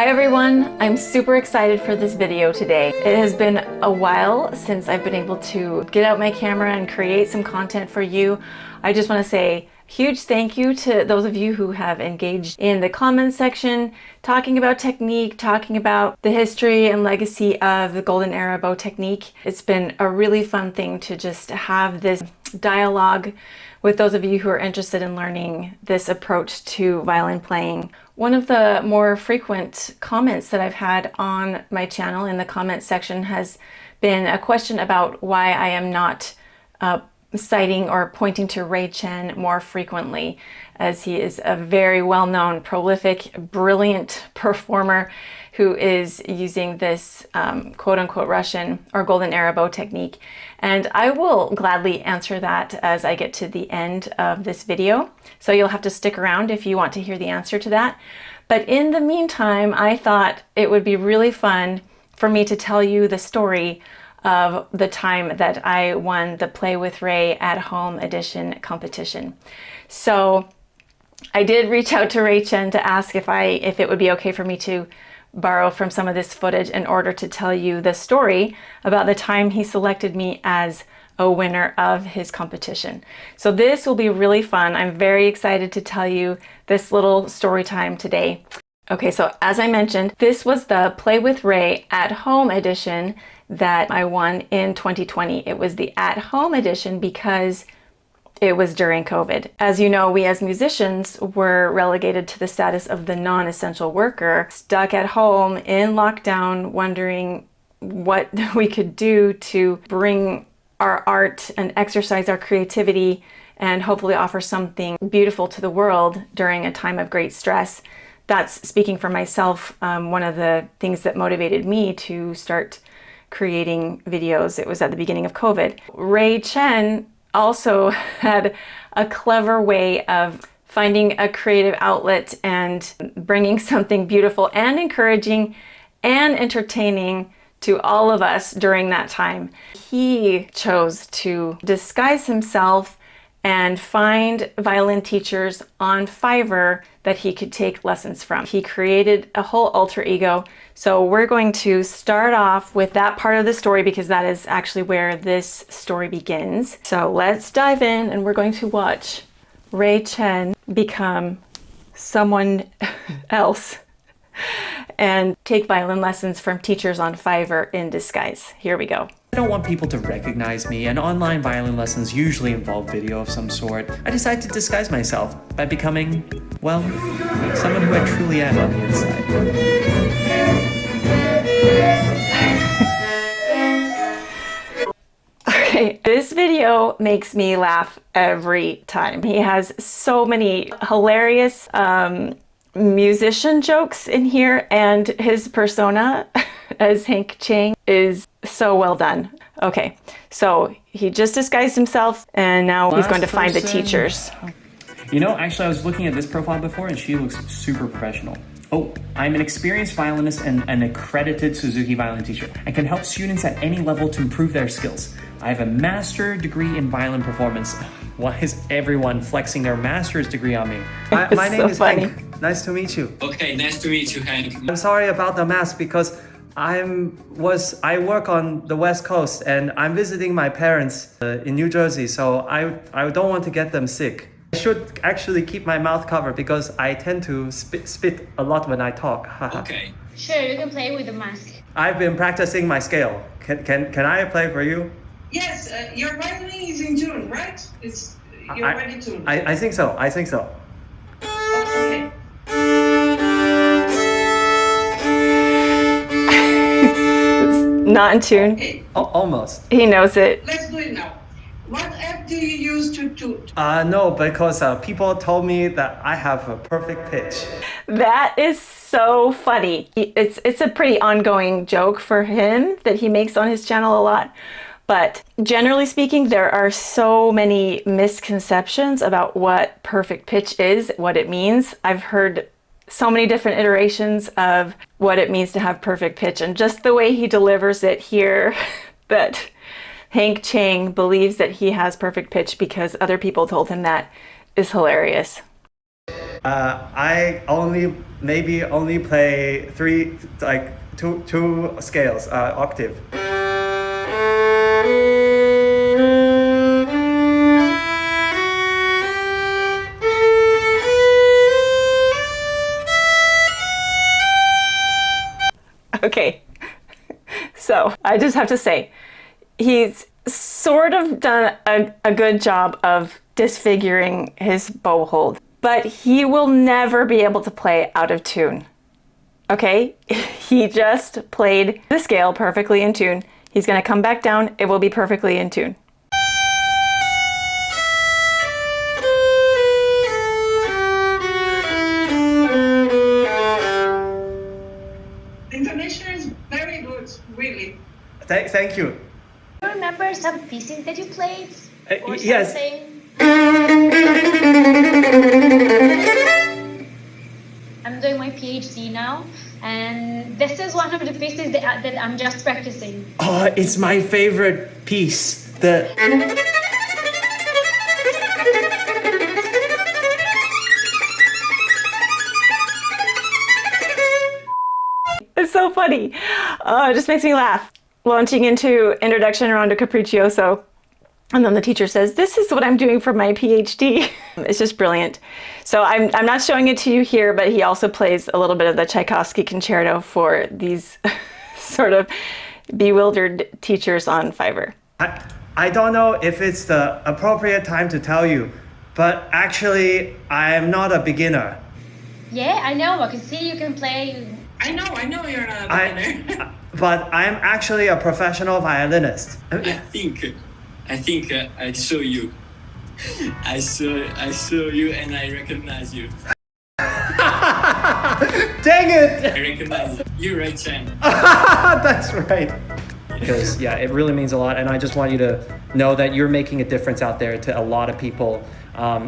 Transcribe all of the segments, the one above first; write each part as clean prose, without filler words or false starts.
Hi everyone, I'm super excited for this video today. It has been a while since I've been able to get out my camera and create some content for you. I just want to say a huge thank you to those of you who have engaged in the comments section, talking about technique, talking about the history and legacy of the Golden Era bow technique. It's been a really fun thing to just have this dialogue with those of you who are interested in learning this approach to violin playing. One of the more frequent comments that I've had on my channel in the comment section has been a question about why I am not citing or pointing to Ray Chen more frequently, as he is a very well-known, prolific, brilliant performer who is using this quote-unquote Russian or Golden Era bow technique. And I will gladly answer that as I get to the end of this video. So you'll have to stick around if you want to hear the answer to that. But in the meantime, I thought it would be really fun for me to tell you the story of the time that I won the Play with Ray at Home edition competition. So I did reach out to Ray Chen to ask if it would be okay for me to borrow from some of this footage in order to tell you the story about the time he selected me as a winner of his competition. So this will be really fun. I'm very excited to tell you this little story time today. Okay, so as I mentioned, this was the Play with Ray at Home edition that I won in 2020. It was the at home edition because it was during COVID. As you know, we as musicians were relegated to the status of the non-essential worker, stuck at home in lockdown, wondering what we could do to bring our art and exercise our creativity and hopefully offer something beautiful to the world during a time of great stress. That's, speaking for myself, one of the things that motivated me to start creating videos. It was at the beginning of COVID. Ray Chen also had a clever way of finding a creative outlet and bringing something beautiful and encouraging and entertaining to all of us during that time. He chose to disguise himself and find violin teachers on Fiverr that he could take lessons from. He created a whole alter ego. So we're going to start off with that part of the story because that is actually where this story begins. So let's dive in and we're going to watch Ray Chen become someone else and take violin lessons from teachers on Fiverr in disguise. Here we go. I don't want people to recognize me, and online violin lessons usually involve video of some sort. I decided to disguise myself by becoming, well, someone who I truly am on the inside. Okay, this video makes me laugh every time. He has so many hilarious musician jokes in here, and his persona as Chang is so well done. Okay, so he just disguised himself and now he's going to find the teachers. You know, actually I was looking at this profile before and she looks super professional. Oh, I'm an experienced violinist and an accredited Suzuki violin teacher. I can help students at any level to improve their skills. I have a master's degree in violin performance. Why is everyone flexing their master's degree on me? My name is funny. Hank. Nice to meet you. Okay, nice to meet you, Hank. I'm sorry about the mask because I work on the West Coast and I'm visiting my parents in New Jersey, so I don't want to get them sick. I should actually keep my mouth covered because I tend to spit a lot when I talk. Okay. Sure, you can play with the mask. I've been practicing my scale. Can I play for you? Yes, your violin is in tune, right? You're ready tuned. I think so. I think so. Okay. Not in tune. Okay, Almost. He knows it. let's do it now. What app do you use to tune? No, because people told me that I have a perfect pitch. That is so funny. It's a pretty ongoing joke for him that he makes on his channel a lot. But generally speaking, there are so many misconceptions about what perfect pitch is, what it means. I've heard so many different iterations of what it means to have perfect pitch, and just the way he delivers it here, that Chang believes that he has perfect pitch because other people told him that, is hilarious. I maybe only play two scales, octave. Okay, so I just have to say, he's sort of done a good job of disfiguring his bow hold, but he will never be able to play out of tune. Okay, he just played the scale perfectly in tune. He's gonna come back down, it will be perfectly in tune. Intonation is very good, really. Thank you. Do you remember some pieces that you played? Or yes. something? I'm doing my PhD now, and this is one of the pieces that I'm just practicing. Oh, it's my favorite piece. It's so funny. It just makes me laugh. Launching into Introduction Rondo Capriccioso. And then the teacher says, this is what I'm doing for my PhD. It's just brilliant. So I'm not showing it to you here, but he also plays a little bit of the Tchaikovsky concerto for these sort of bewildered teachers on Fiverr. I don't know if it's the appropriate time to tell you, but actually, I am not a beginner. Yeah, I know. I can see you can play. I know you're not a beginner. But I'm actually a professional violinist. I think I saw you. I saw you and I recognize you. Dang it! I recognize you. You're Ray Chen. That's right. Because yeah, it really means a lot, and I just want you to know that you're making a difference out there to a lot of people.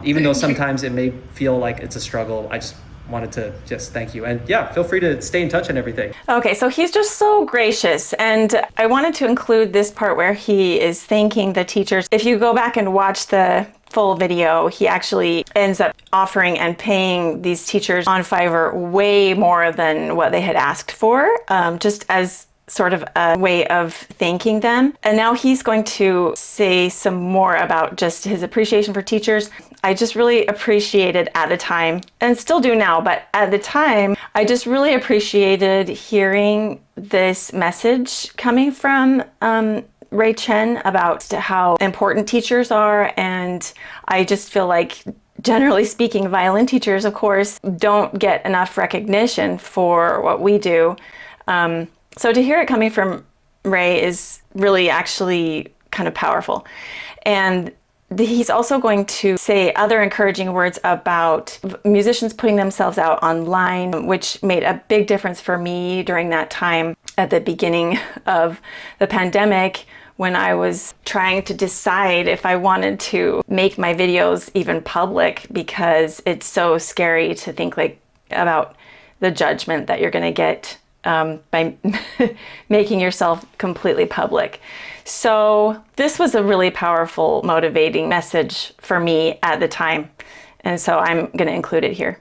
Even though sometimes it may feel like it's a struggle, I just wanted to just thank you. And yeah, feel free to stay in touch and everything. Okay, so he's just so gracious, and I wanted to include this part where he is thanking the teachers. If you go back and watch the full video, he actually ends up offering and paying these teachers on Fiverr way more than what they had asked for, just as sort of a way of thanking them. And now he's going to say some more about just his appreciation for teachers. I just really appreciated at the time, and still do now, but at the time, I just really appreciated hearing this message coming from Ray Chen about how important teachers are. And I just feel like, generally speaking, violin teachers, of course, don't get enough recognition for what we do. So to hear it coming from Ray is really actually kind of powerful. And he's also going to say other encouraging words about musicians putting themselves out online, which made a big difference for me during that time at the beginning of the pandemic, when I was trying to decide if I wanted to make my videos even public, because it's so scary to think about the judgment that you're going to get by making yourself completely public. So this was a really powerful, motivating message for me at the time. And so I'm going to include it here.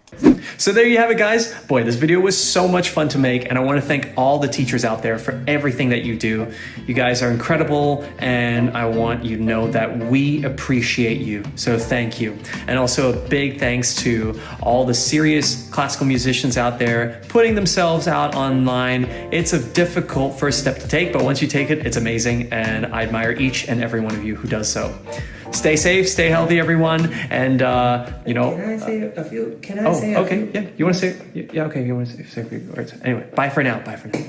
So there you have it, guys. Boy, this video was so much fun to make, and I want to thank all the teachers out there for everything that you do. You guys are incredible, and I want you to know that we appreciate you. So thank you. And also a big thanks to all the serious classical musicians out there putting themselves out online. It's a difficult first step to take, but once you take it, it's amazing, and I admire each and every one of you who does so. Stay safe, stay healthy, everyone, and you know. Can I say a few? Okay, yeah. You want to say? Yeah, okay. You want to say a few words? Anyway, bye for now. Bye for now.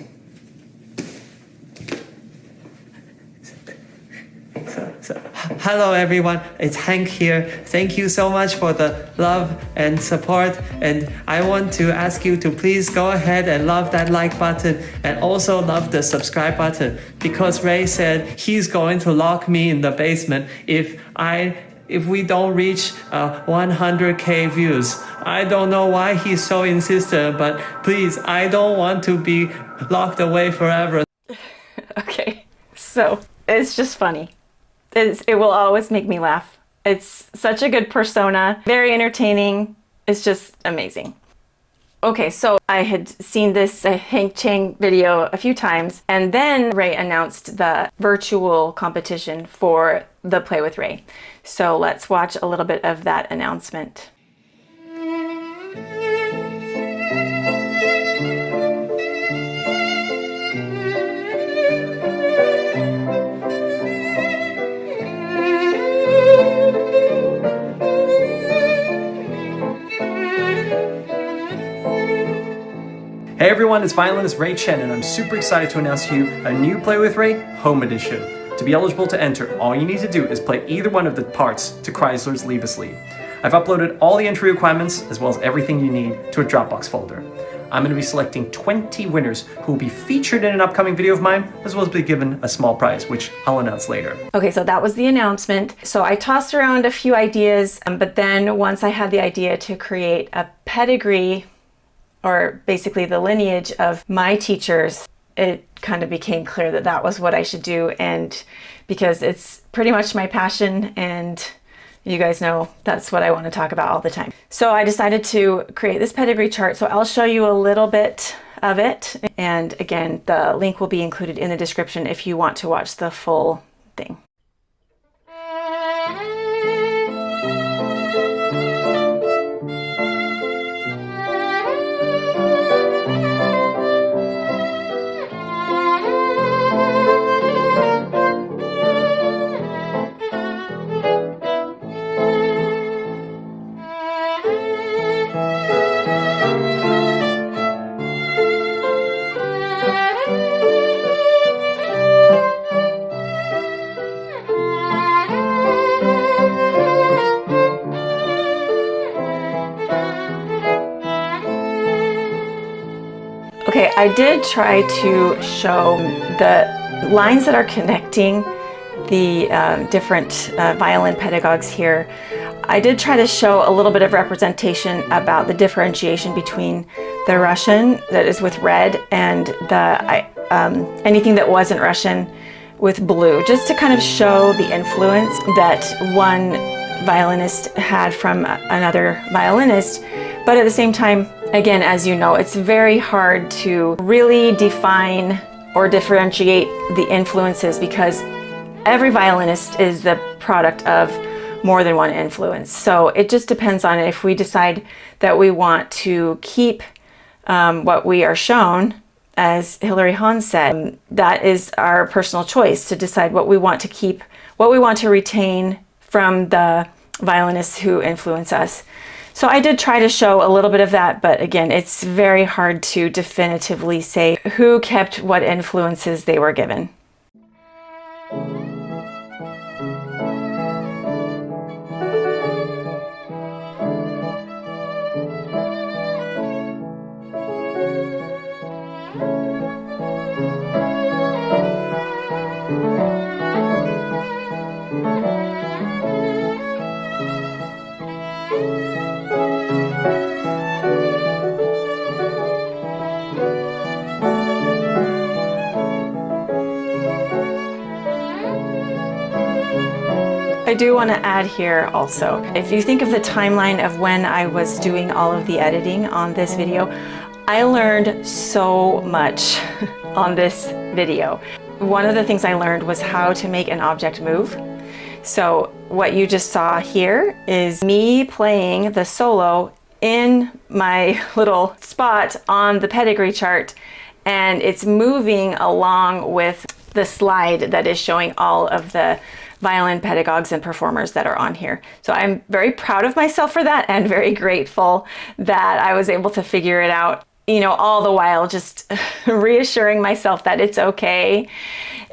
Hello everyone, it's Hank here. Thank you so much for the love and support, and I want to ask you to please go ahead and love that like button and also love the subscribe button, because Ray said he's going to lock me in the basement if we don't reach 100k views. I don't know why he's so insistent, but please, I don't want to be locked away forever. Okay, so it's just funny. It will always make me laugh. It's such a good persona, very entertaining. It's just amazing. Okay, so I had seen this Hank Chang video a few times, and then Ray announced the virtual competition for the Play with Ray. So let's watch a little bit of that announcement. Hey everyone, it's violinist Ray Chen, and I'm super excited to announce to you a new Play with Ray Home Edition. To be eligible to enter, all you need to do is play either one of the parts to Chrysler's Liebeslied. I've uploaded all the entry requirements as well as everything you need to a Dropbox folder. I'm going to be selecting 20 winners who will be featured in an upcoming video of mine, as well as be given a small prize, which I'll announce later. Okay, so that was the announcement. So I tossed around a few ideas, but then once I had the idea to create a pedigree, or basically the lineage of my teachers, it kind of became clear that that was what I should do. And because it's pretty much my passion, and you guys know that's what I want to talk about all the time. So I decided to create this pedigree chart. So I'll show you a little bit of it. And again, the link will be included in the description if you want to watch the full thing. Okay, I did try to show the lines that are connecting the different violin pedagogues here. I did try to show a little bit of representation about the differentiation between the Russian that is with red and the anything that wasn't Russian with blue, just to kind of show the influence that one violinist had from another violinist. But at the same time, again, as you know, it's very hard to really define or differentiate the influences because every violinist is the product of more than one influence. So it just depends on if we decide that we want to keep what we are shown, as Hilary Hahn said, that is our personal choice to decide what we want to keep, what we want to retain from the violinists who influence us. So I did try to show a little bit of that, but again, it's very hard to definitively say who kept what influences they were given. I do want to add here also, if you think of the timeline of when I was doing all of the editing on this video, I learned so much on this video. One of the things I learned was how to make an object move. So what you just saw here is me playing the solo in my little spot on the pedigree chart, and it's moving along with the slide that is showing all of the violin pedagogues and performers that are on here. So I'm very proud of myself for that and very grateful that I was able to figure it out, you know, all the while just reassuring myself that it's okay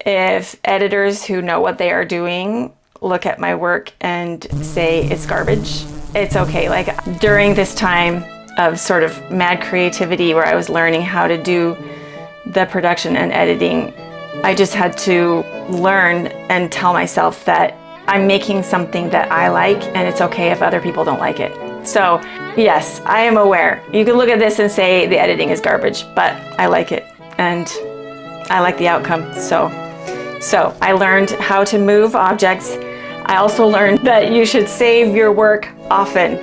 if editors who know what they are doing look at my work and say it's garbage. It's okay. Like during this time of sort of mad creativity where I was learning how to do the production and editing, I just had to learn and tell myself that I'm making something that I like and it's okay if other people don't like it. So yes, I am aware. You can look at this and say the editing is garbage, but I like it and I like the outcome. So I learned how to move objects. I also learned that you should save your work often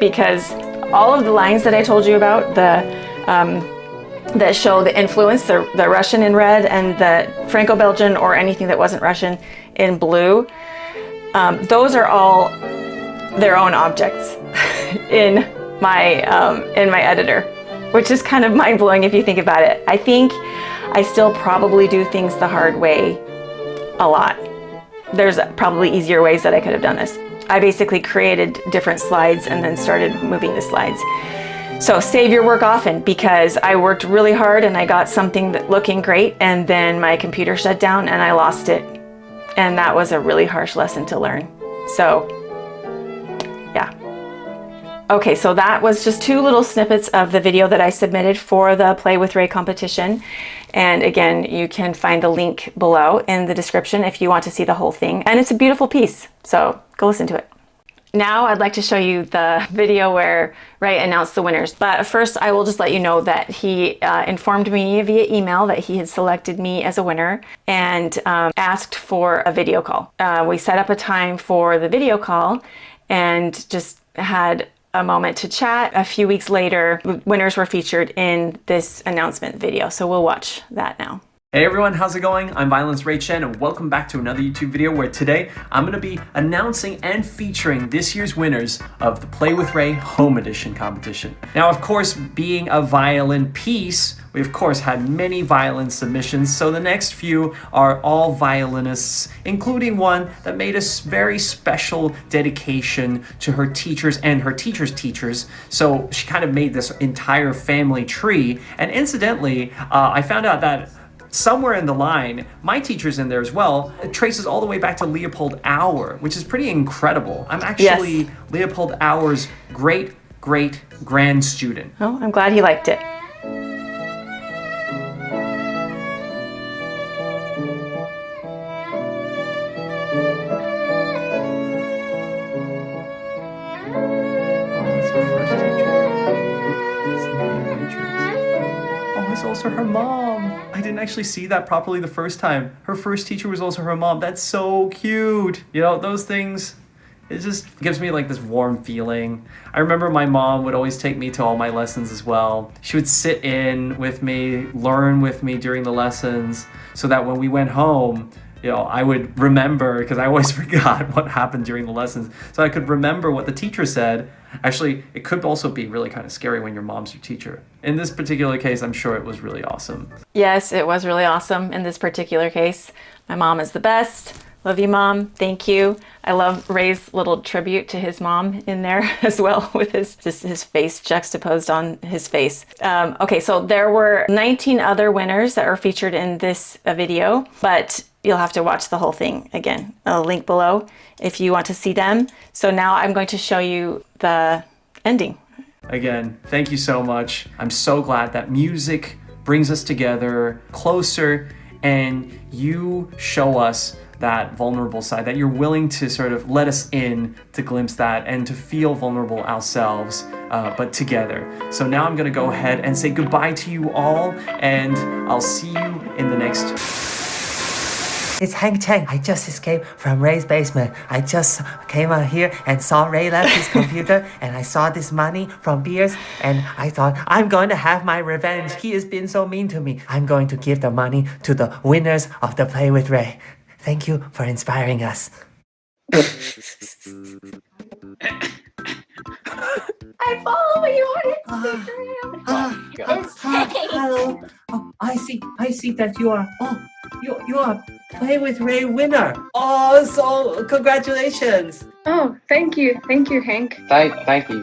because all of the lines that I told you about, that show the influence, the Russian in red and the Franco-Belgian or anything that wasn't Russian in blue, those are all their own objects in my editor, which is kind of mind-blowing if you think about it. I think I still probably do things the hard way a lot. There's probably easier ways that I could have done this. I basically created different slides and then started moving the slides. So save your work often, because I worked really hard and I got something looking great, and then my computer shut down and I lost it. And that was a really harsh lesson to learn. So yeah. Okay, so that was just 2 little snippets of the video that I submitted for the Play with Ray competition. And again, you can find the link below in the description if you want to see the whole thing. And it's a beautiful piece, so go listen to it. Now I'd like to show you the video where Ray announced the winners. But first I will just let you know that he informed me via email that he had selected me as a winner and asked for a video call. We set up a time for the video call and just had a moment to chat. A few weeks later, winners were featured in this announcement video. So we'll watch that now. Hey everyone, how's it going? I'm Violin's Ray Chen and welcome back to another YouTube video where today I'm going to be announcing and featuring this year's winners of the Play with Ray Home Edition competition. Now, of course, being a violin piece, we of course had many violin submissions, so the next few are all violinists, including one that made a very special dedication to her teachers and her teachers' teachers. So she kind of made this entire family tree, and incidentally, I found out that somewhere in the line, my teacher's in there as well. It traces all the way back to Leopold Auer, which is pretty incredible. I'm actually Leopold Auer's great-great-grand student. Oh, I'm glad he liked it. It's also her mom. I didn't actually see that properly the first time. Her first teacher was also her mom. That's so cute. You know, those things, it just gives me like this warm feeling. I remember my mom would always take me to all my lessons as well. She would sit in with me, learn with me during the lessons, so that when we went home, you know, I would remember, because I always forgot what happened during the lessons. So I could remember what the teacher said. Actually, it could also be really kind of scary when your mom's your teacher. In this particular case, I'm sure it was really awesome. Yes, it was really awesome in this particular case. My mom is the best. Love you, Mom. Thank you. I love Ray's little tribute to his mom in there as well, with his face juxtaposed on his face. Okay, so there were 19 other winners that were featured in this video, but you'll have to watch the whole thing again. I'll link below if you want to see them. So now I'm going to show you the ending. Again, thank you so much. I'm so glad that music brings us together closer, and you show us that vulnerable side, that you're willing to sort of let us in to glimpse that and to feel vulnerable ourselves, but together. So now I'm gonna go ahead and say goodbye to you all, and I'll see you in the next. It's Hank Chang. I just escaped from Ray's basement. I just came out here and saw Ray left his computer, and I saw this money from Beers, and I thought, I'm going to have my revenge. He has been so mean to me. I'm going to give the money to the winners of the Play with Ray. Thank you for inspiring us. I follow you on Instagram. Hello. Oh, I see that you are. Oh, you are Play with Ray winner. Oh, so congratulations. Oh, thank you, Hank. Thank you.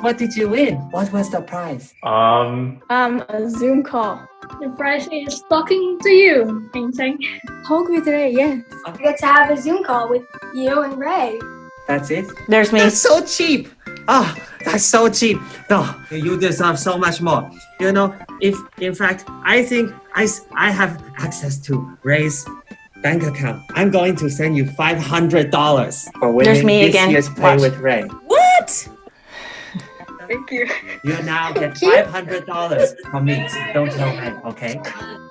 What did you win? What was the prize? A Zoom call. The prize is talking to you, Chang. Talk with Ray, yes. I get to have a Zoom call with you and Ray. That's it? There's me. That's so cheap. Oh, that's so cheap. No, you deserve so much more. You know, if in fact, I think I have access to Ray's bank account. I'm going to send you $500 for winning There's me this again. year's Play Watch. with Ray. What? Thank you. You now get $500 from me. Don't tell Ray, okay?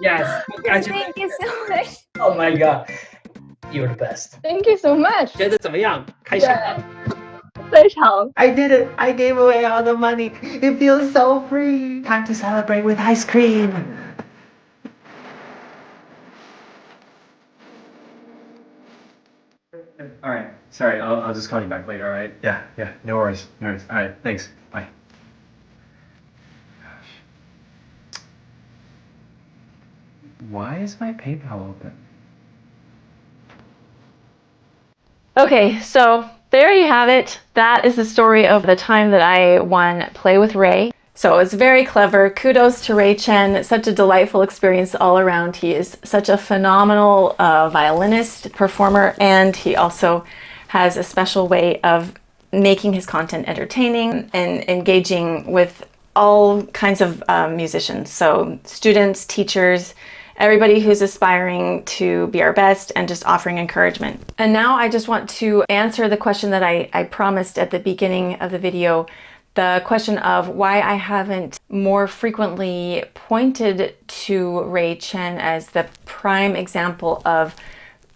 Yes. Congratulations. Thank you so much. Oh my god, you're the best. Thank you so much. 觉得怎么样？开心吗？非常 Chang. I did it! I gave away all the money! It feels so free! Time to celebrate with ice cream! All right. Sorry, I'll just call you back later, all right? Yeah, no worries. All right, thanks. Bye. Gosh. Why is my PayPal open? Okay, so there you have it. That is the story of the time that I won Play with Ray. So it's very clever. Kudos to Ray Chen. Such a delightful experience all around. He is such a phenomenal violinist, performer, and he also has a special way of making his content entertaining and engaging with all kinds of musicians. So students, teachers, everybody who's aspiring to be our best and just offering encouragement. And now I just want to answer the question that I promised at the beginning of the video, the question of why I haven't more frequently pointed to Ray Chen as the prime example of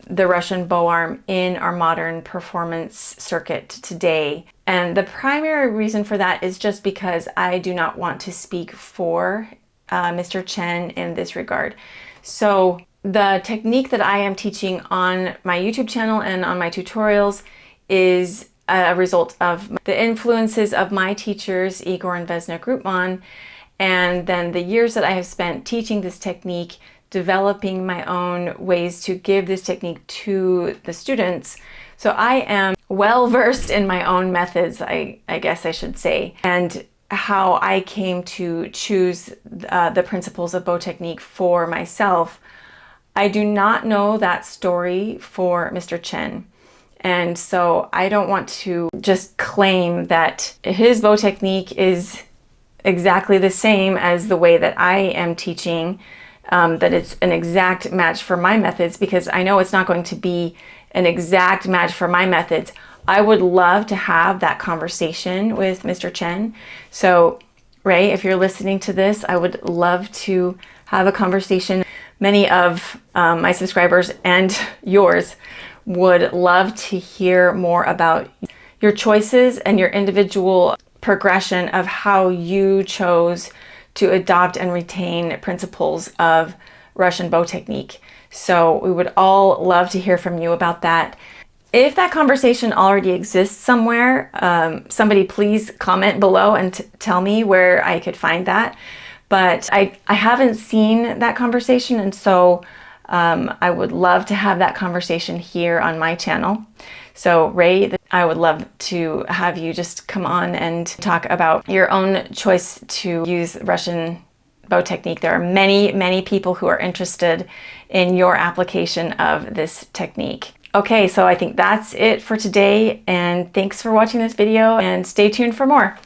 the Russian bow arm in our modern performance circuit today. And the primary reason for that is just because I do not want to speak for Mr. Chen in this regard. So the technique that I am teaching on my YouTube channel and on my tutorials is a result of the influences of my teachers, Igor and Vesna Groupman, and then the years that I have spent teaching this technique, developing my own ways to give this technique to the students. So I am well versed in my own methods, I guess I should say, and how I came to choose the principles of bow technique for myself. I do not know that story for Mr. Chen. And so I don't want to just claim that his bow technique is exactly the same as the way that I am teaching, that it's an exact match for my methods, because I know it's not going to be an exact match for my methods. I would love to have that conversation with Mr. Chen. So Ray, if you're listening to this, I would love to have a conversation. Many of my subscribers and yours would love to hear more about your choices and your individual progression of how you chose to adopt and retain principles of Russian bow technique. So we would all love to hear from you about that. If that conversation already exists somewhere, somebody please comment below and tell me where I could find that. But I haven't seen that conversation, and so I would love to have that conversation here on my channel. So Ray, I would love to have you just come on and talk about your own choice to use Russian bow technique. There are many, many people who are interested in your application of this technique. Okay, so I think that's it for today, and thanks for watching this video, and stay tuned for more.